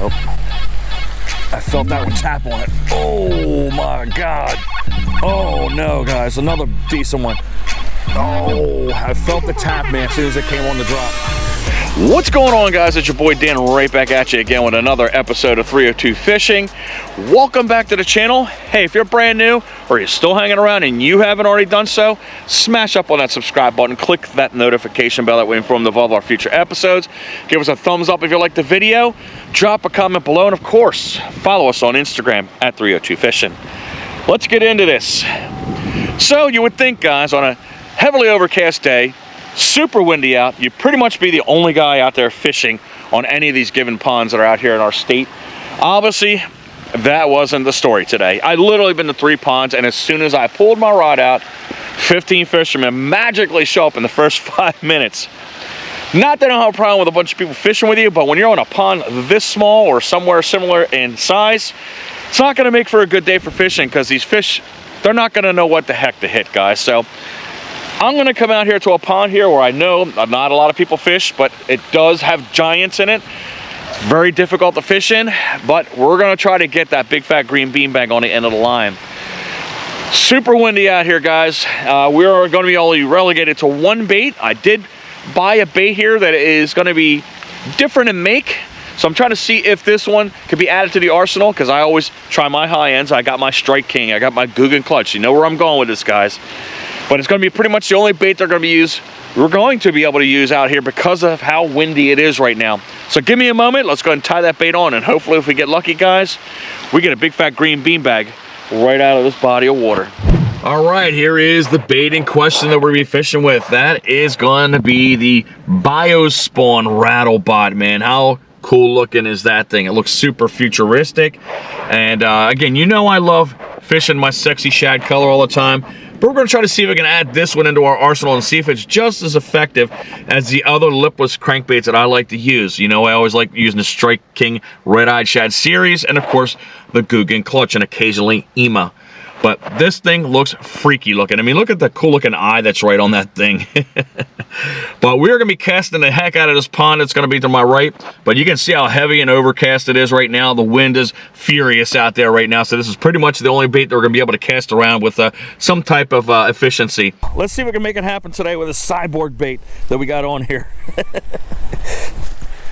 Oh, I felt that one tap on it. Oh my God. Oh no, guys, another decent one. Oh, I felt the tap, man, as soon as it came on the drop. What's going on, guys? It's your boy Dan, right back at you again with another episode of 302 Fishing. Welcome back to the channel. Hey, if you're brand new or you're still hanging around and you haven't already done so, smash up on that subscribe button, click that notification bell, that way you're informed of all of our future episodes. Give us a thumbs up if you like the video, drop a comment below, and of course, follow us on Instagram at 302 Fishing. Let's get into this. So you would think, guys, on a heavily overcast day, super windy out, you'd pretty much be the only guy out there fishing on any of these given ponds that are out here in our state. Obviously, that wasn't the story today. I literally been to 3 ponds, and as soon as I pulled my rod out, 15 fishermen magically show up in the first 5 minutes. Not that I don't have a problem with a bunch of people fishing with you, but when you're on a pond this small or somewhere similar in size, it's not going to make for a good day for fishing, because these fish, they're not going to know what the heck to hit, guys. So I'm going to come out here to a pond here where I know not a lot of people fish, but it does have giants in it. It's very difficult to fish in, but we're going to try to get that big fat green beanbag on the end of the line. Super windy out here, guys. We are going to be only relegated to 1 bait. I did buy a bait here that is going to be different in make, so I'm trying to see if this one could be added to the arsenal, because I always try my high ends. I got my Strike King, I got my Guggen Clutch. You know where I'm going with this, guys. But it's going to be pretty much the only bait we're going to be able to use out here because of how windy it is right now. So give me a moment. Let's go ahead and tie that bait on, and hopefully if we get lucky, guys, we get a big fat green beanbag right out of this body of water. All right, here is the bait in question that we're going to be fishing with. That is going to be the BIOSPAWN RATTLEBOT, man. How cool looking is that thing? It looks super futuristic. And again, you know I love fishing my sexy shad color all the time. But we're going to try to see if we can add this one into our arsenal and see if it's just as effective as the other lipless crankbaits that I like to use. You know, I always like using the Strike King Red-Eyed Shad series, and of course the Guggen Clutch, and occasionally EMA. But this thing looks freaky looking. I mean, look at the cool looking eye that's right on that thing. But we're going to be casting the heck out of this pond. It's going to be to my right. But you can see how heavy and overcast it is right now. The wind is furious out there right now. So this is pretty much the only bait that we're going to be able to cast around with some type of efficiency. Let's see if we can make it happen today with a cyborg bait that we got on here.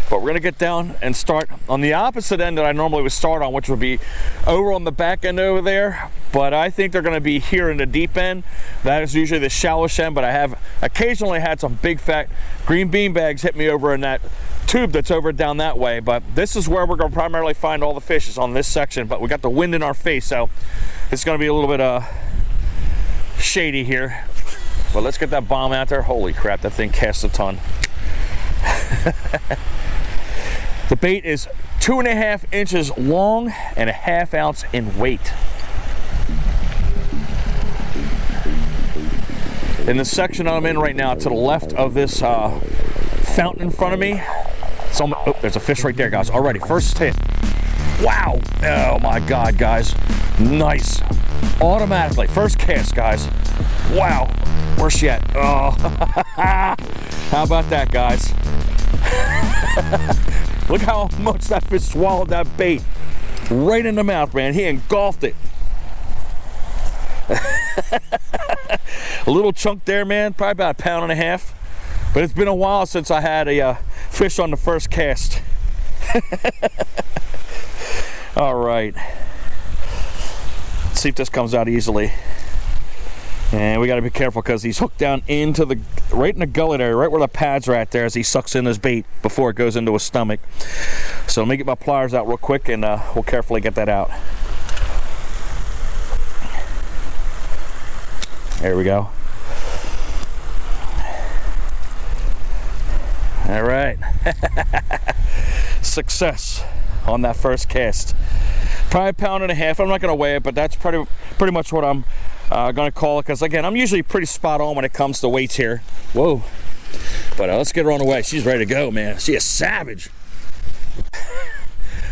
But we're going to get down and start on the opposite end that I normally would start on, which would be over on the back end over there. But I think they're going to be here in the deep end. That is usually the shallowest end, but I have occasionally had some big fat green beanbags hit me over in that tube that's over down that way. But this is where we're going to primarily find all the fish, is on this section. But we got the wind in our face, so it's going to be a little bit shady here. But let's get that bomb out there. Holy crap, that thing casts a ton. The bait is 2.5 inches long and .5 ounce in weight. In the section I'm in right now, to the left of this fountain in front of me, oh, there's a fish right there, guys. Already, first hit. Wow. Oh my God, guys. Nice. Automatically, first cast, guys. Wow. Where's she at? Oh. How about that, guys? Look how much that fish swallowed that bait. Right in the mouth, man. He engulfed it. A little chunk there, man. Probably about 1.5 pounds. But it's been a while since I had a fish on the first cast. All right. Let's see if this comes out easily. And we got to be careful, because he's hooked down into the right in the gullet area, right where the pads are at there, as he sucks in his bait before it goes into his stomach. So let me get my pliers out real quick, and we'll carefully get that out. There we go. All right. Success on that first cast. Probably 1.5 pounds. I'm not going to weigh it, but that's pretty much what I'm gonna call it, because again, I'm usually pretty spot on when it comes to weights here. Whoa. But let's get her on the way. She's ready to go, man. She's a savage.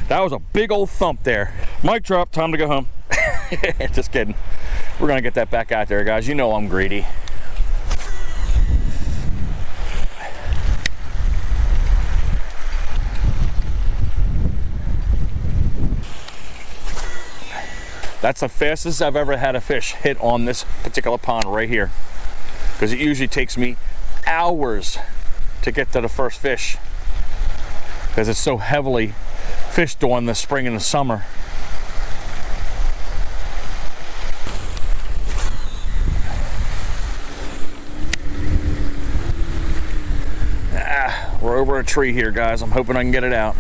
That was a big old thump there. Mic drop, time to go home. Just kidding. We're gonna get that back out there, guys. You know I'm greedy. That's the fastest I've ever had a fish hit on this particular pond right here. Because it usually takes me hours to get to the first fish. Because it's so heavily fished during the spring and the summer. We're over a tree here, guys. I'm hoping I can get it out.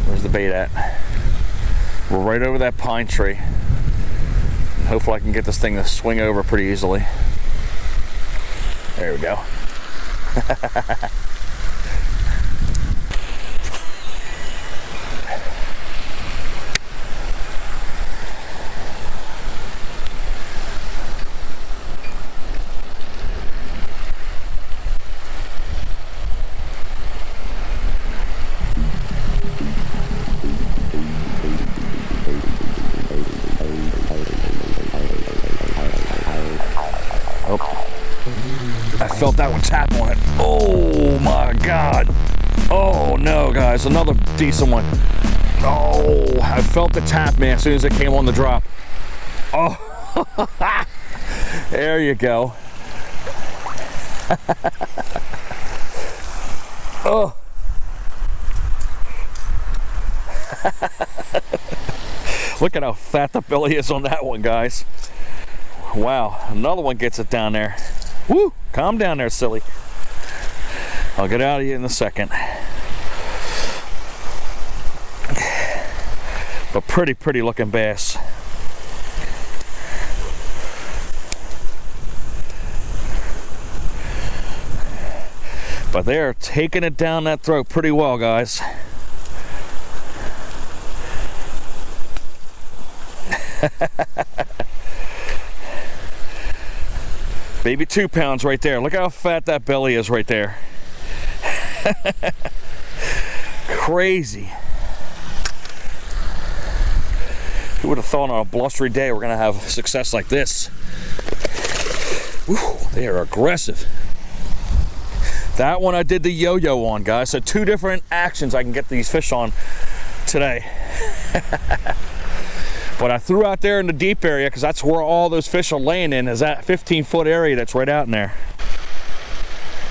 Where's the bait at? We're right over that pine tree. And hopefully I can get this thing to swing over pretty easily. There we go. I felt that one tap on it. Oh my God. Oh no, guys, another decent one. Oh, I felt the tap, man, as soon as it came on the drop. Oh, there you go. Oh. Look at how fat the belly is on that one, guys. Wow, another one gets it down there. Woo! Calm down there, silly. I'll get out of you in a second. But pretty looking bass. But they're taking it down that throat pretty well, guys. Maybe 2 pounds right there. Look how fat that belly is right there. Crazy. Who would have thought on a blustery day we're gonna have success like this? Whew, they are aggressive. That one I did the yo-yo on, guys. So 2 different actions I can get these fish on today. But I threw out there in the deep area because that's where all those fish are laying in, is that 15-foot area that's right out in there.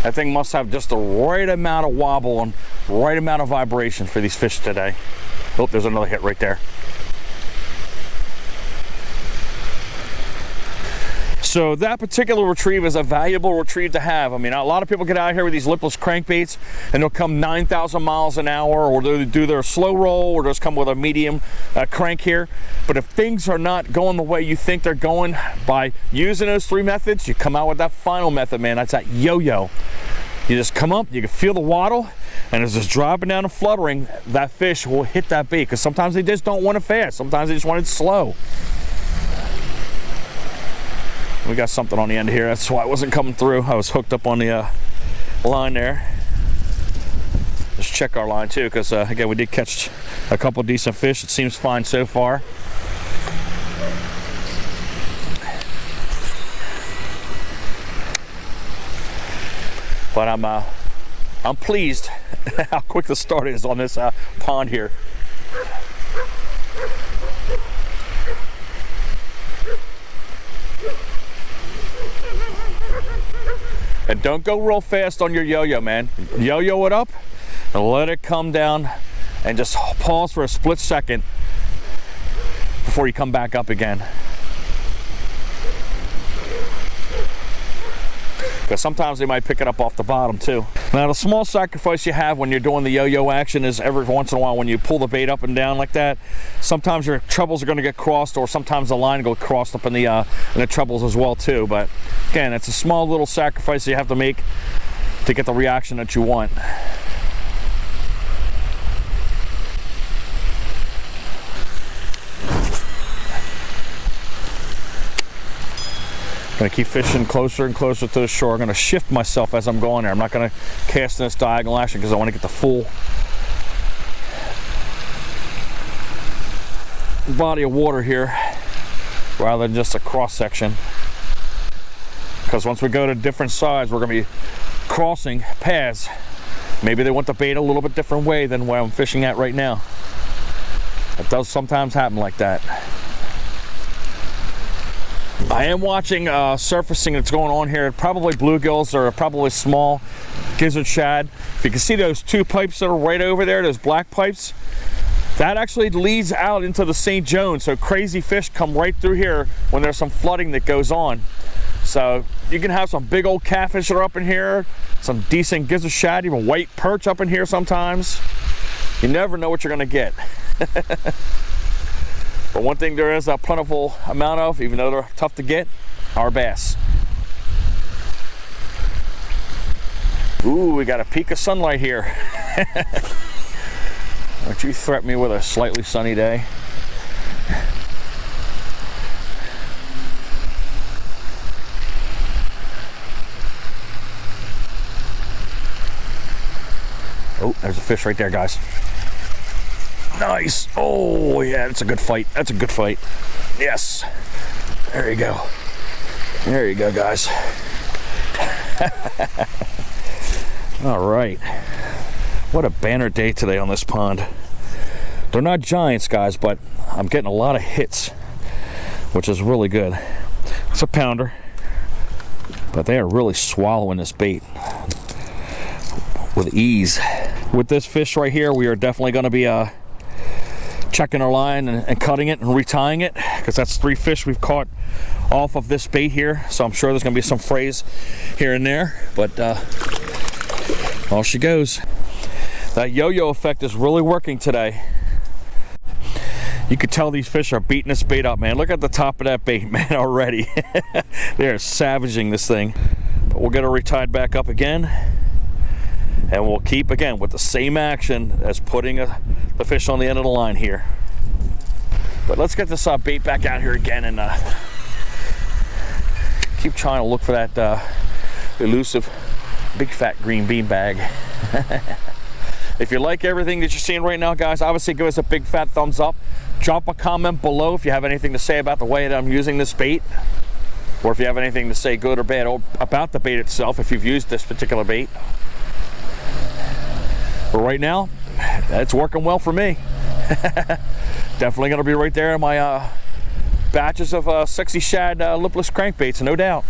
That thing must have just the right amount of wobble and right amount of vibration for these fish today. Oh, there's another hit right there. So that particular retrieve is a valuable retrieve to have. I mean, a lot of people get out here with these lipless crankbaits and they'll come 9,000 miles an hour, or they'll do their slow roll, or just come with a medium crank here. But if things are not going the way you think they're going, by using those 3 methods, you come out with that final method, man. That's that yo-yo. You just come up, you can feel the waddle, and as it's dropping down and fluttering, that fish will hit that bait. Because sometimes they just don't want it fast. Sometimes they just want it slow. We got something on the end here. That's why it wasn't coming through. I was hooked up on the line there. Let's check our line too, because again, we did catch a couple decent fish. It seems fine so far. But I'm pleased how quick the start is on this pond here. And don't go real fast on your yo-yo, man. Yo-yo it up and let it come down, and just pause for a split second before you come back up again. Because sometimes they might pick it up off the bottom too. Now, the small sacrifice you have when you're doing the yo-yo action is every once in a while when you pull the bait up and down like that, sometimes your trebles are going to get crossed, or sometimes the line will get crossed up in the trebles as well too. But again, it's a small little sacrifice you have to make to get the reaction that you want. I'm gonna keep fishing closer and closer to the shore. I'm gonna shift myself as I'm going there. I'm not gonna cast in this diagonal action because I want to get the full body of water here rather than just a cross section. Because once we go to different sides, we're gonna be crossing paths. Maybe they want the bait a little bit different way than where I'm fishing at right now. It does sometimes happen like that. I am watching surfacing that's going on here. Probably bluegills or probably small gizzard shad. If you can see those two pipes that are right over there, those black pipes, that actually leads out into the St. John. So crazy fish come right through here when there's some flooding that goes on. So you can have some big old catfish that are up in here, some decent gizzard shad, even white perch up in here sometimes. You never know what you're gonna get. But one thing there is a plentiful amount of, even though they're tough to get, are bass. Ooh, we got a peak of sunlight here. Don't you threaten me with a slightly sunny day. Oh, there's a fish right there, guys. Nice. Oh, yeah, that's a good fight. That's a good fight. Yes. There you go. There you go, guys. All right. What a banner day today on this pond. They're not giants, guys, but I'm getting a lot of hits, which is really good. It's a pounder, but they are really swallowing this bait with ease. With this fish right here, we are definitely going to be checking our line and cutting it and retying it, because that's 3 fish we've caught off of this bait here. So I'm sure there's going to be some frays here and there, but off she goes. That yo-yo effect is really working today. You could tell these fish are beating this bait up, man. Look at the top of that bait, man, already. They are savaging this thing. But we'll get her retied back up again. And we'll keep, again, with the same action as putting the fish on the end of the line here. But let's get this bait back out here again and keep trying to look for that elusive big fat green bean bag. If you like everything that you're seeing right now, guys, obviously give us a big fat thumbs up. Drop a comment below if you have anything to say about the way that I'm using this bait, or if you have anything to say good or bad about the bait itself, if you've used this particular bait. But right now, it's working well for me. Definitely going to be right there in my batches of sexy shad lipless crankbaits, no doubt.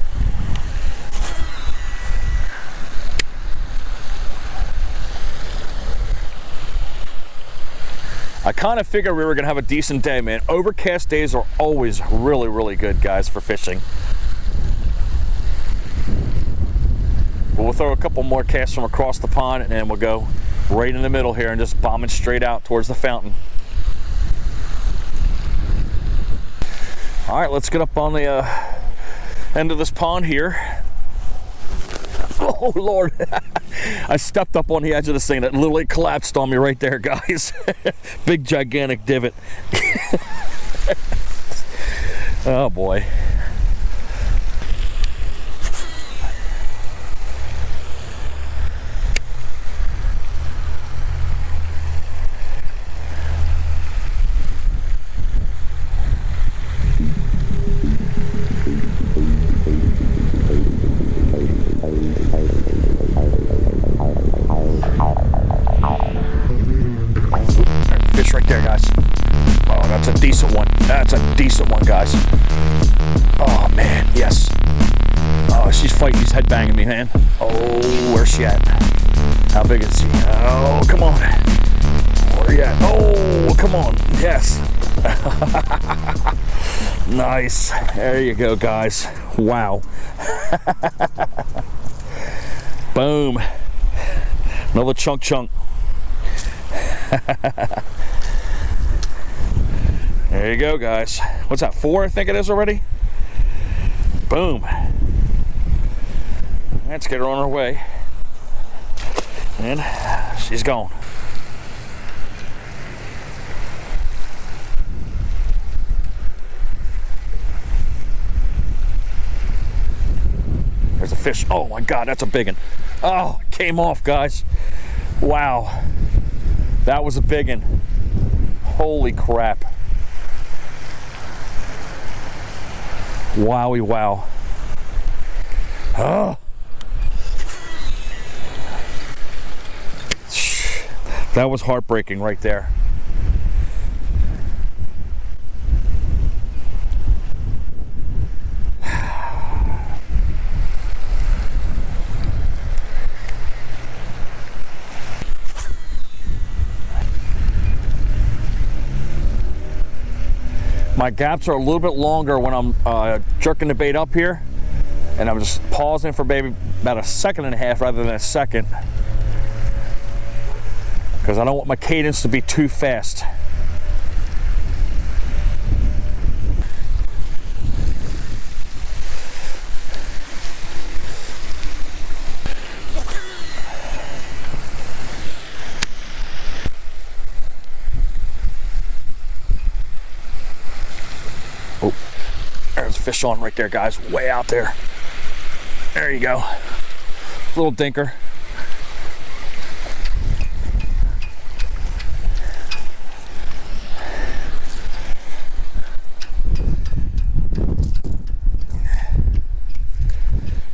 I kind of figured we were going to have a decent day, man. Overcast days are always really, really good, guys, for fishing. But we'll throw a couple more casts from across the pond, and then we'll go right in the middle here and just bombing straight out towards the fountain. All right, let's get up on the end of this pond here. Oh, Lord. I stepped up on the edge of this thing that literally collapsed on me right there, guys. Big, gigantic divot. Oh, boy. Right there, guys. Oh, that's a decent one. That's a decent one, guys. Oh, man. Yes. Oh, she's fighting. He's headbanging me, man. Oh, where's she at? How big is she? Oh, come on. Where are you at? Oh, come on. Yes. Nice. There you go, guys. Wow. Boom. Another chunk. There you go, guys. What's that, 4 I think it is already? Boom. Let's get her on her way. And she's gone. There's a fish. Oh my God, that's a big one. Oh, it came off, guys. Wow. That was a big one. Holy crap. Wowie wow. Oh. That was heartbreaking right there. My gaps are a little bit longer when I'm jerking the bait up here, and I'm just pausing for maybe about 1.5 seconds rather than a second, because I don't want my cadence to be too fast. Oh, there's a fish on right there, guys, way out there. There you go. Little dinker.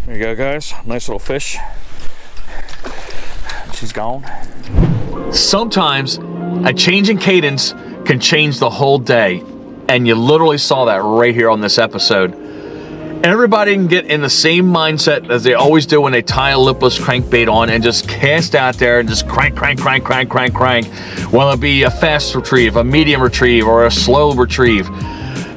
There you go, guys. Nice little fish. She's gone. Sometimes a change in cadence can change the whole day. And you literally saw that right here on this episode. Everybody can get in the same mindset as they always do when they tie a lipless crankbait on and just cast out there and just crank, crank, crank, crank, crank, crank. Whether it be a fast retrieve, a medium retrieve, or a slow retrieve.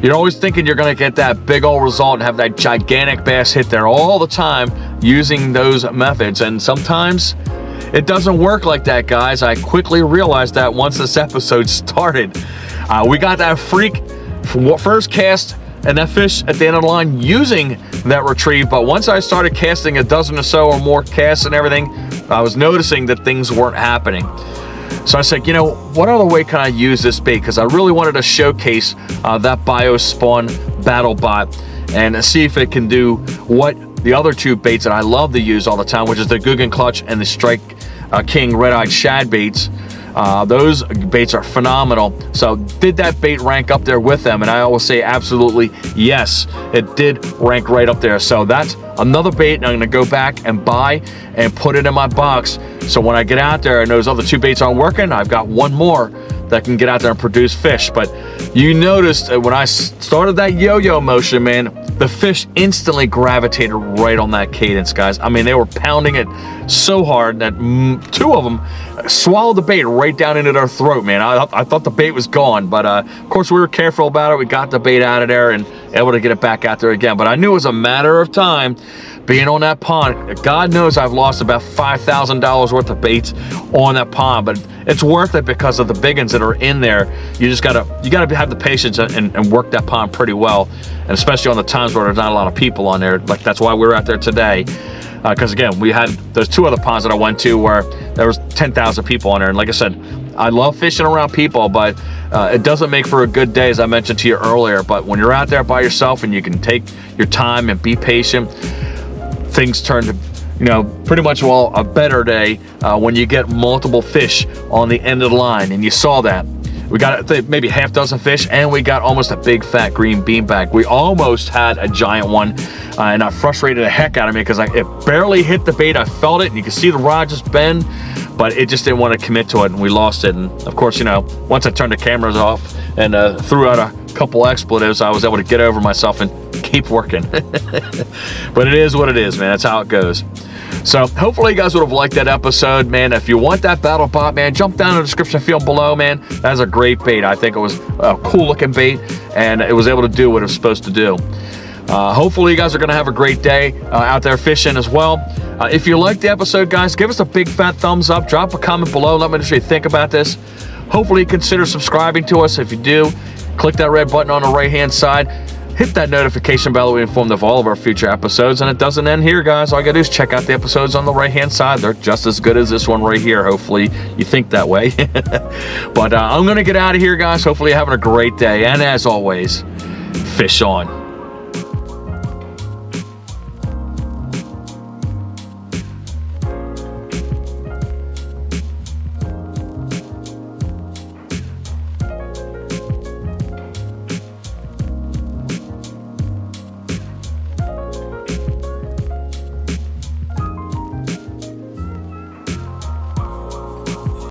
You're always thinking you're going to get that big old result and have that gigantic bass hit there all the time using those methods. And sometimes it doesn't work like that, guys. I quickly realized that once this episode started. We got that freak first cast and that fish at the end of the line using that retrieve, but once I started casting a dozen or so or more casts and everything, I was noticing that things weren't happening. So I said, you know, what other way can I use this bait? Because I really wanted to showcase that BIOSPAWN RATTLEBOT and see if it can do what the other two baits that I love to use all the time, which is the Googan Clutch and the Strike King red-eyed shad baits. Those baits are phenomenal. So did that bait rank up there with them? And I always say absolutely yes, it did rank right up there. So that's another bait I'm going to go back and buy and put it in my box. So when I get out there and those other two baits aren't working, I've got one more that can get out there and produce fish. But you noticed when I started that yo-yo motion, man, the fish instantly gravitated right on that cadence, guys. I mean, they were pounding it so hard that two of them swallowed the bait right down into their throat, man. I thought the bait was gone, but of course we were careful about it. We got the bait out of there and able to get it back out there again. But I knew it was a matter of time being on that pond. God knows I've lost about $5,000 worth of baits on that pond, but it's worth it because of the big ones that are in there. You gotta have the patience and work that pond pretty well, and especially on the times where there's not a lot of people on there. Like that's why we're out there today. Because again, we had those two other ponds that I went to where there was 10,000 people on there. And like I said, I love fishing around people, but it doesn't make for a good day, as I mentioned to you earlier. But when you're out there by yourself and you can take your time and be patient, things turn to, you know, pretty much, well, a better day when you get multiple fish on the end of the line. And you saw that. We got maybe half dozen fish, and we got almost a big fat green beanbag. We almost had a giant one, and that frustrated the heck out of me because it barely hit the bait. I felt it, and you can see the rod just bend, but it just didn't want to commit to it, and we lost it. And of course, you know, once I turned the cameras off and threw out a couple expletives, I was able to get over myself and keep working. But it is what it is, man. That's how it goes. So hopefully you guys would have liked that episode, man. If you want that RATTLEBOT, man, jump down in the description field below, man. That's a great bait. I think it was a cool looking bait, and it was able to do what it was supposed to do. Hopefully you guys are going to have a great day out there fishing as well. If you liked the episode, guys, give us a big fat thumbs up. Drop a comment below. Let me know what you think about this. Hopefully consider subscribing to us. If you do, click that red button on the right hand side. Hit that notification bell to be informed of all of our future episodes. And it doesn't end here, guys. All you gotta do is check out the episodes on the right hand side. They're just as good as this one right here. Hopefully you think that way. But I'm gonna get out of here, guys. Hopefully you're having a great day. And as always, fish on.